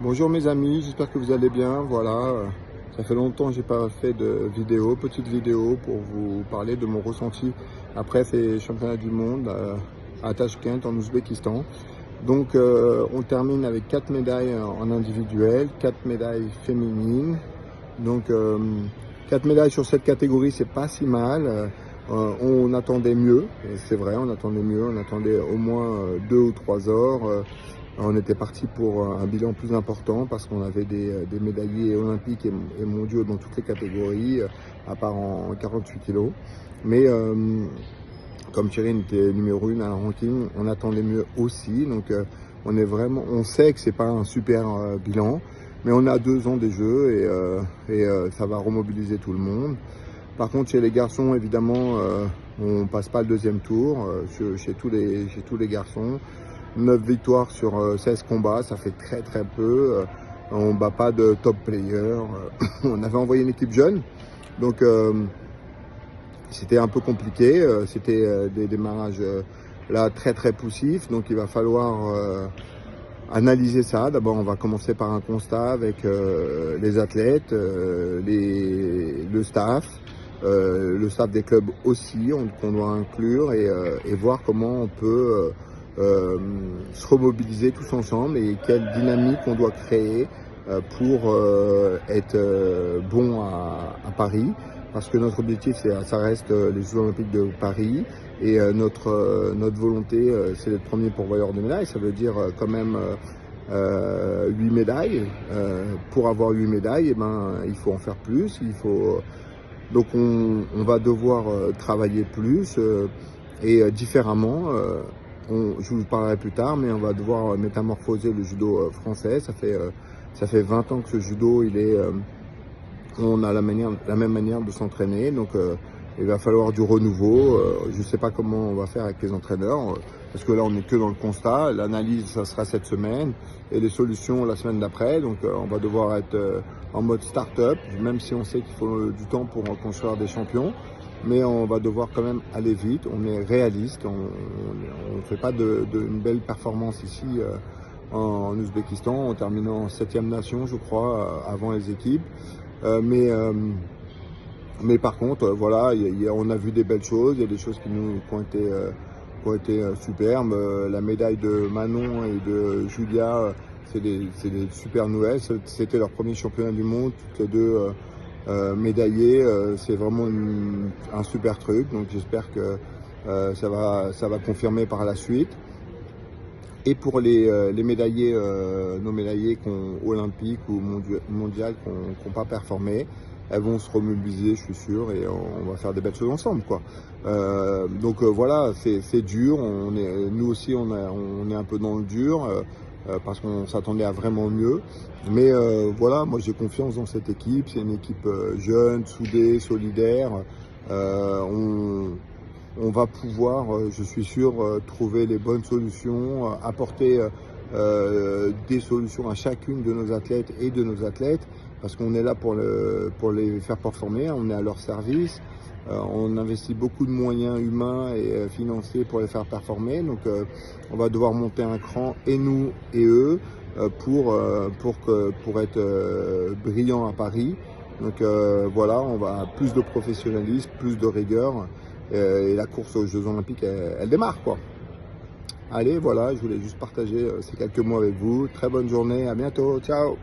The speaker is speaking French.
Bonjour mes amis, j'espère que vous allez bien. Voilà, ça fait longtemps que j'ai pas fait de vidéo, petite vidéo pour vous parler de mon ressenti après ces championnats du monde à Tachkent en Ouzbékistan. Donc on termine avec 4 médailles en individuel, 4 médailles féminines. Donc 4 médailles sur cette catégorie, c'est pas si mal. On attendait mieux, c'est vrai, on attendait mieux, on attendait au moins 2 ou 3 or. On était parti pour un bilan plus important parce qu'on avait des médaillés olympiques et mondiaux dans toutes les catégories, à part en 48 kilos. Mais comme Thierry était numéro 1 à la ranking, on attendait mieux aussi. Donc on sait que c'est pas un super bilan, mais on a 2 ans des Jeux et ça va remobiliser tout le monde. Par contre, chez les garçons, évidemment, on passe pas le deuxième tour chez tous les garçons. 9 victoires sur 16 combats, ça fait très peu. On bat pas de top player. On avait envoyé une équipe jeune, donc c'était un peu compliqué. C'était des démarrages là très poussifs, donc il va falloir analyser ça. D'abord, on va commencer par un constat avec les athlètes, le staff des clubs aussi, qu'on doit inclure et voir comment on peut se remobiliser tous ensemble et quelle dynamique on doit créer pour être bon à Paris. Parce que notre objectif, ça reste les Jeux Olympiques de Paris. Et notre volonté, c'est d'être premier pourvoyeur de médailles. Ça veut dire quand même 8 médailles. Pour avoir 8 médailles, il faut en faire plus. Donc on va devoir travailler plus et différemment. Je vous parlerai plus tard, mais on va devoir métamorphoser le judo français. Ça fait 20 ans que ce judo, on a la même manière de s'entraîner. Donc il va falloir du renouveau. Je ne sais pas comment on va faire avec les entraîneurs, parce que là on n'est que dans le constat. L'analyse, ça sera cette semaine et les solutions la semaine d'après. Donc on va devoir être en mode start-up, même si on sait qu'il faut du temps pour construire des champions. Mais on va devoir quand même aller vite. On est réaliste. On ne fait pas une belle performance ici en Ouzbékistan, en terminant 7e nation, je crois, avant les équipes. Mais par contre, voilà, on a vu des belles choses. Il y a des choses qui ont été superbes. La médaille de Manon et de Julia, c'est des super nouvelles. C'était leur premier championnat du monde, toutes les deux médaillées. C'est vraiment un super truc. Donc j'espère que ça va confirmer par la suite. Et pour les médaillés, nos médaillés olympiques ou mondiales qui n'ont pas performé, elles vont se remobiliser, je suis sûr, et on va faire des belles choses ensemble, quoi. Donc voilà, c'est dur. Nous aussi, on est un peu dans le dur parce qu'on s'attendait à vraiment mieux. Mais voilà, moi j'ai confiance dans cette équipe. C'est une équipe jeune, soudée, solidaire. On va pouvoir, je suis sûr, trouver les bonnes solutions, apporter des solutions à chacune de nos athlètes et de nos athlètes, parce qu'on est là pour les faire performer, on est à leur service, on investit beaucoup de moyens humains et financiers pour les faire performer, donc on va devoir monter un cran, et nous et eux, pour être brillants à Paris. Donc voilà, on va plus de professionnalisme, plus de rigueur. Et la course aux Jeux Olympiques, elle démarre, quoi. Allez, voilà, je voulais juste partager ces quelques mots avec vous. Très bonne journée, à bientôt, ciao!